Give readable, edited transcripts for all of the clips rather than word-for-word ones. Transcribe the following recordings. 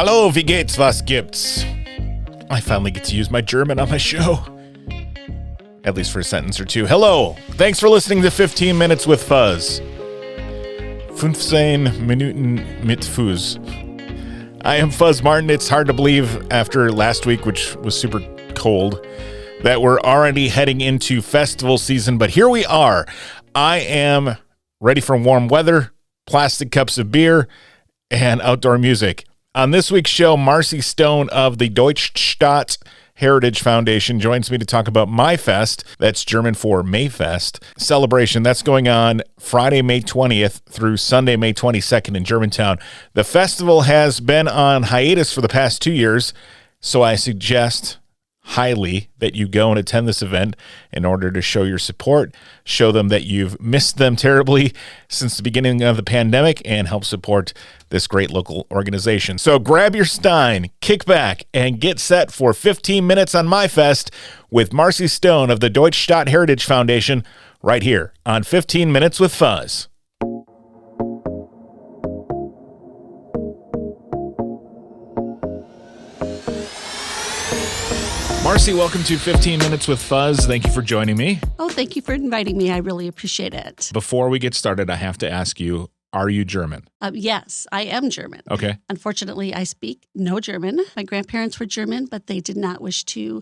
Hallo, wie gehts, was gibt's? I finally get to use my German on my show. At least for a sentence or two. Hello, thanks for listening to 15 Minutes with Fuzz. 15 Minuten mit Fuzz. I am Fuzz Martin. It's hard to believe after last week, which was super cold, that we're already heading into festival season, but here we are. I am ready for warm weather, plastic cups of beer, and outdoor music. On this week's show, Marcy Stone of the Deutschstadt Heritage Foundation joins me to talk about Maifest, that's German for Maifest, celebration that's going on Friday, May 20th through Sunday, May 22nd in Germantown. The festival has been on hiatus for the past 2 years, so I suggest highly that you go and attend this event in order to show your support, show them that you've missed them terribly since the beginning of the pandemic, and help support this great local organization. So grab your stein, kick back, and get set for 15 minutes on Maifest with Marcy Stone of the Deutschstadt Heritage Foundation right here on 15 Minutes with Fuzz. Marcy, welcome to 15 Minutes with Fuzz. Thank you for joining me. Oh, thank you for inviting me. I really appreciate it. Before we get started, I have to ask you, are you German? Yes, I am German. Okay. Unfortunately, I speak no German. My grandparents were German, but they did not wish to,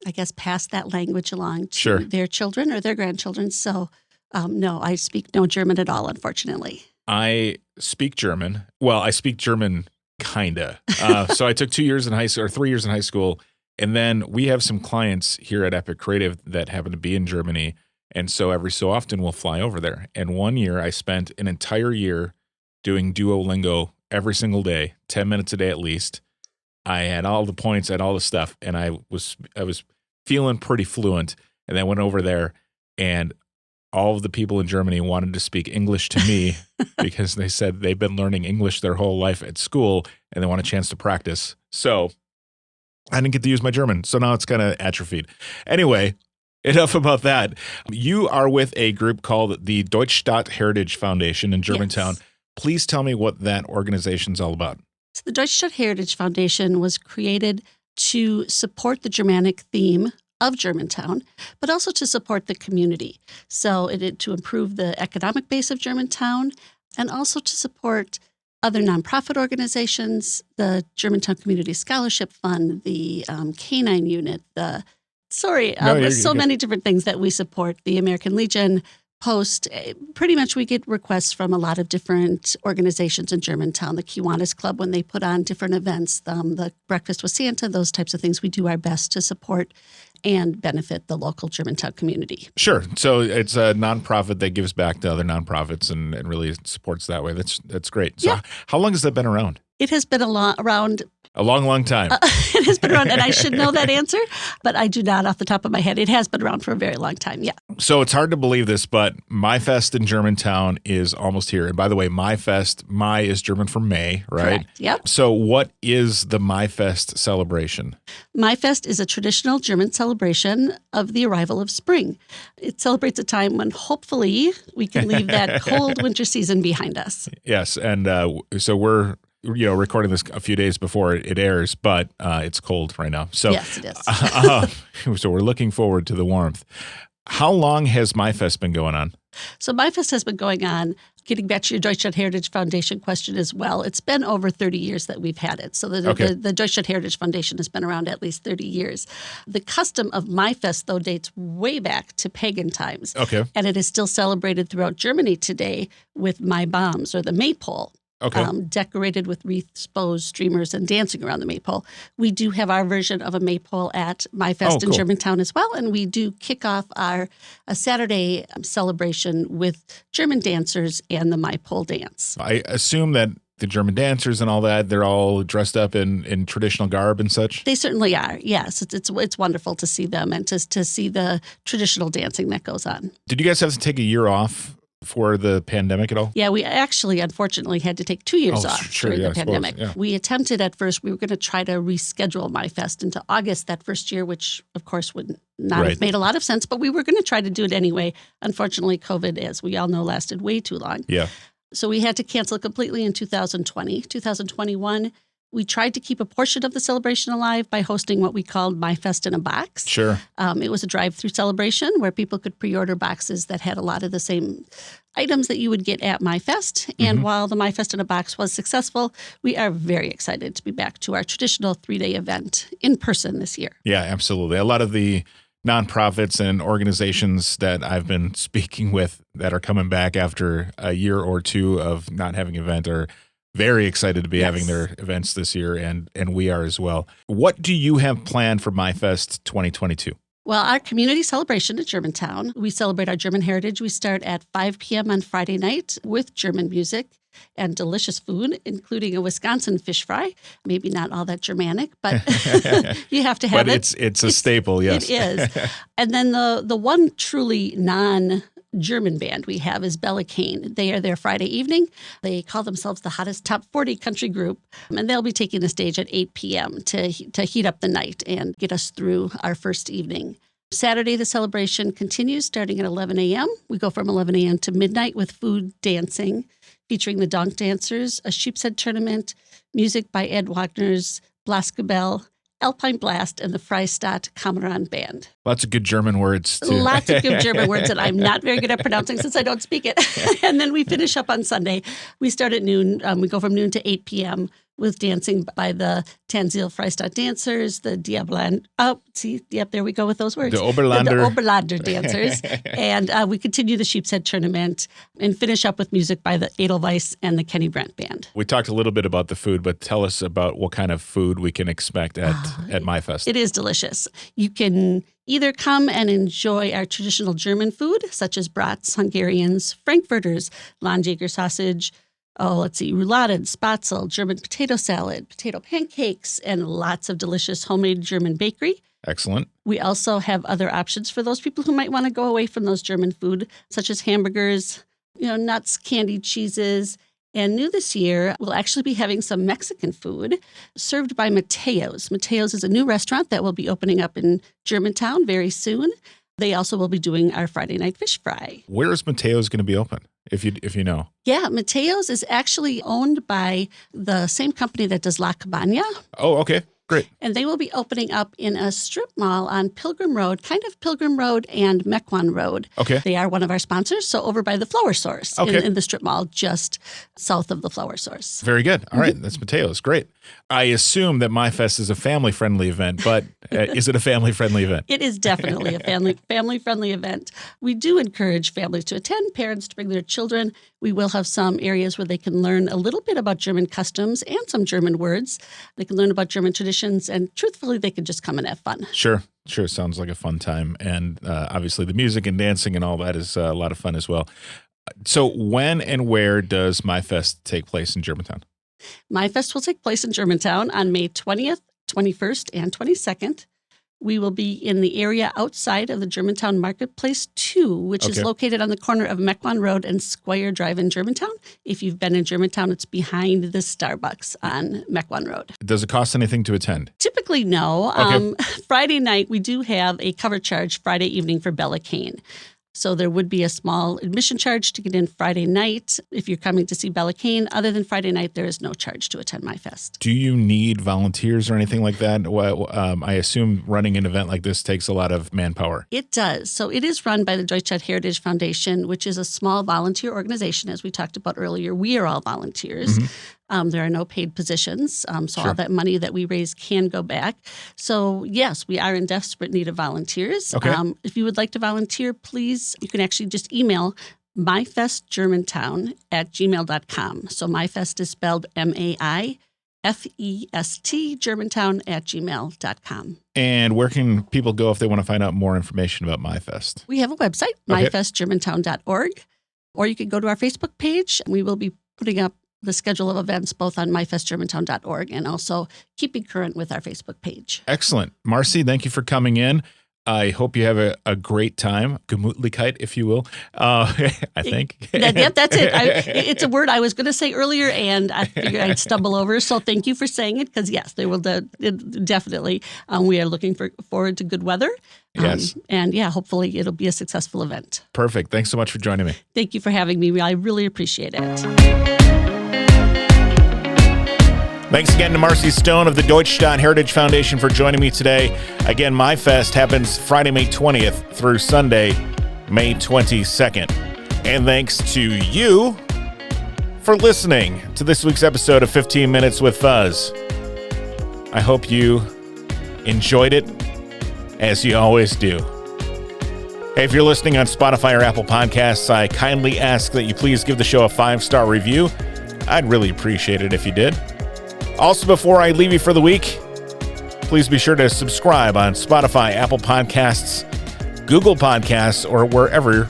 I guess, pass that language along to their children or their grandchildren. So, no, I speak no German at all, unfortunately. I speak German. Well, I speak German, kinda. So I took 2 years in high school, or 3 years in high school. And then we have some clients here at Epic Creative that happen to be in Germany. And so every so often we'll fly over there. And one year I spent an entire year doing Duolingo every single day, 10 minutes a day at least. I had all the points, I had all the stuff, and I was feeling pretty fluent. And then I went over there, and all of the people in Germany wanted to speak English to me because they said they've been learning English their whole life at school, and they want a chance to practice. So I didn't get to use my German, so now it's kind of atrophied. Anyway, enough about that. You are with a group called the Deutschstadt Heritage Foundation in Germantown. Yes. Please tell me what that organization's all about. So the Deutschstadt Heritage Foundation was created to support the Germanic theme of Germantown, but also to support the community. So to improve the economic base of Germantown and also to support other nonprofit organizations, the Germantown Community Scholarship Fund, the Canine Unit, many different things that we support, the American Legion, Post. Pretty much we get requests from a lot of different organizations in Germantown, the Kiwanis Club when they put on different events, the Breakfast with Santa, those types of things. We do our best to support and benefit the local Germantown community. Sure. So it's a nonprofit that gives back to other nonprofits and really supports that way. That's great. So How long has that been around? It has been around. A long, long time. It has been around, and I should know that answer, but I do not off the top of my head. It has been around for a very long time, yeah. So it's hard to believe this, but Maifest in Germantown is almost here. And by the way, Maifest, Mai is German for May, right? Correct, yep. So what is the Maifest celebration? Maifest is a traditional German celebration of the arrival of spring. It celebrates a time when hopefully we can leave that cold winter season behind us. Yes, and so we're recording this a few days before it airs, but it's cold right now. So, yes, it is. So we're looking forward to the warmth. How long has Maifest been going on? So Maifest has been going on, getting back to your Deutschstadt Heritage Foundation question as well. It's been over 30 years that we've had it. So the Deutschstadt Heritage Foundation has been around at least 30 years. The custom of Maifest, though, dates way back to pagan times. Okay. And it is still celebrated throughout Germany today with Maibaums, or the maypole. Okay. Decorated with wreaths, bows, streamers, and dancing around the maypole. We do have our version of a maypole at Maifest in Germantown as well, and we do kick off a Saturday celebration with German dancers and the maypole dance. I assume that the German dancers and all that, they're all dressed up in traditional garb and such? They certainly are, yes. It's wonderful to see them and to see the traditional dancing that goes on. Did you guys have to take a year off for the pandemic at all? Yeah, we actually, unfortunately, had to take 2 years off during the pandemic. We attempted at first, we were going to try to reschedule Maifest into August that first year, which, of course, would not have made a lot of sense, but we were going to try to do it anyway. Unfortunately, COVID, as we all know, lasted way too long. Yeah. So we had to cancel completely in 2020. 2021, We tried to keep a portion of the celebration alive by hosting what we called Maifest in a box. Sure. It was a drive-through celebration where people could pre-order boxes that had a lot of the same items that you would get at Maifest. And while the Maifest in a box was successful, we are very excited to be back to our traditional 3-day event in person this year. Yeah, absolutely. A lot of the nonprofits and organizations that I've been speaking with that are coming back after a year or two of not having an event are very excited to be having their events this year, and we are as well. What do you have planned for Maifest 2022? Well, our community celebration at Germantown, we celebrate our German heritage. We start at 5 p.m. on Friday night with German music and delicious food, including a Wisconsin fish fry. Maybe not all that Germanic, but you have to have it. But it's a staple, yes. It is. And then the one truly non-German band we have is Bella Kane. They are there Friday evening. They call themselves the hottest top 40 country group, and they'll be taking the stage at 8 p.m. to heat up the night and get us through our first evening. Saturday, the celebration continues starting at 11 a.m. We go from 11 a.m. to midnight with food, dancing, featuring the Donk Dancers, a sheepshead tournament, music by Ed Wagner's Blaskabel, Alpine Blast, and the Freistadt Kameran Band. Lots of good German words, too. Lots of good German words that I'm not very good at pronouncing since I don't speak it. And then we finish up on Sunday. We start at noon. We go from noon to 8 p.m. with dancing by the Tanzil Freistadt dancers, the Diabland. Oh, see, yep, there we go with those words. The Oberlander. The Oberlander dancers. And we continue the Sheepshead Tournament and finish up with music by the Edelweiss and the Kenny Brandt Band. We talked a little bit about the food, but tell us about what kind of food we can expect at Maifest. It is delicious. You can either come and enjoy our traditional German food, such as brats, Hungarians, Frankfurters, Landjäger sausage, rouladen, spatzel, German potato salad, potato pancakes, and lots of delicious homemade German bakery. Excellent. We also have other options for those people who might want to go away from those German food, such as hamburgers, nuts, candied cheeses. And new this year, we'll actually be having some Mexican food served by Mateo's. Mateo's is a new restaurant that will be opening up in Germantown very soon. They also will be doing our Friday night fish fry. Where is Mateo's going to be open, if you know? Yeah, Mateo's is actually owned by the same company that does La Cabana. Oh, okay. Great. And they will be opening up in a strip mall on Pilgrim Road, kind of Pilgrim Road and Mequon Road. Okay. They are one of our sponsors, so over by the Flower Source in the strip mall just south of the Flower Source. Very good. All right. That's Mateo's. Great. I assume that Maifest is a family-friendly event, but is it a family-friendly event? It is definitely a family-friendly event. We do encourage families to attend, parents to bring their children. We will have some areas where they can learn a little bit about German customs and some German words. They can learn about German traditions, and truthfully, they can just come and have fun. Sure. Sounds like a fun time. And obviously, the music and dancing and all that is a lot of fun as well. So when and where does Maifest take place in Germantown? Maifest will take place in Germantown on May 20th, 21st, and 22nd. We will be in the area outside of the Germantown Marketplace II, which is located on the corner of Mequon Road and Squire Drive in Germantown. If you've been in Germantown, it's behind the Starbucks on Mequon Road. Does it cost anything to attend? Typically, no. Okay. Friday night, we do have a cover charge Friday evening for Bella Kane. So there would be a small admission charge to get in Friday night if you're coming to see Bella Kane. Other than Friday night, there is no charge to attend Maifest. Do you need volunteers or anything like that? Well, I assume running an event like this takes a lot of manpower. It does. So it is run by the Deutschstadt Heritage Foundation, which is a small volunteer organization. As we talked about earlier, we are all volunteers. There are no paid positions, so all that money that we raise can go back. So, yes, we are in desperate need of volunteers. Okay. If you would like to volunteer, please, you can actually just email maifestgermantown@gmail.com. So Maifest is spelled MAIFEST, Germantown@gmail.com. And where can people go if they want to find out more information about Maifest? We have a website, maifestgermantown.org, or you can go to our Facebook page. We will be putting up the schedule of events both on maifestgermantown.org and also keeping current with our Facebook page. Excellent. Marcy, thank you for coming in. I hope you have a great time. Gemütlichkeit, if you will, I think. Yep, that's it. It's a word I was going to say earlier, and I figured I'd stumble over. So thank you for saying it, because, yes, they will definitely. We are looking forward to good weather. Yes. And, yeah, hopefully it'll be a successful event. Perfect. Thanks so much for joining me. Thank you for having me. I really appreciate it. Thanks again to Marcy Stone of the Deutschstadt Heritage Foundation for joining me today. Again, Maifest happens Friday, May 20th through Sunday, May 22nd. And thanks to you for listening to this week's episode of 15 Minutes with Fuzz. I hope you enjoyed it, as you always do. Hey, if you're listening on Spotify or Apple Podcasts, I kindly ask that you please give the show a 5-star review. I'd really appreciate it if you did. Also, before I leave you for the week, please be sure to subscribe on Spotify, Apple Podcasts, Google Podcasts, or wherever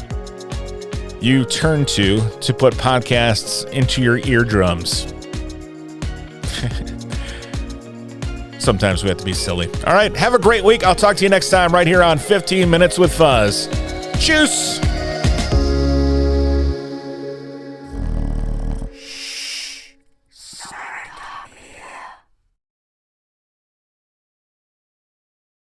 you turn to put podcasts into your eardrums. Sometimes we have to be silly. All right, have a great week. I'll talk to you next time right here on 15 Minutes with Fuzz. Tschüss!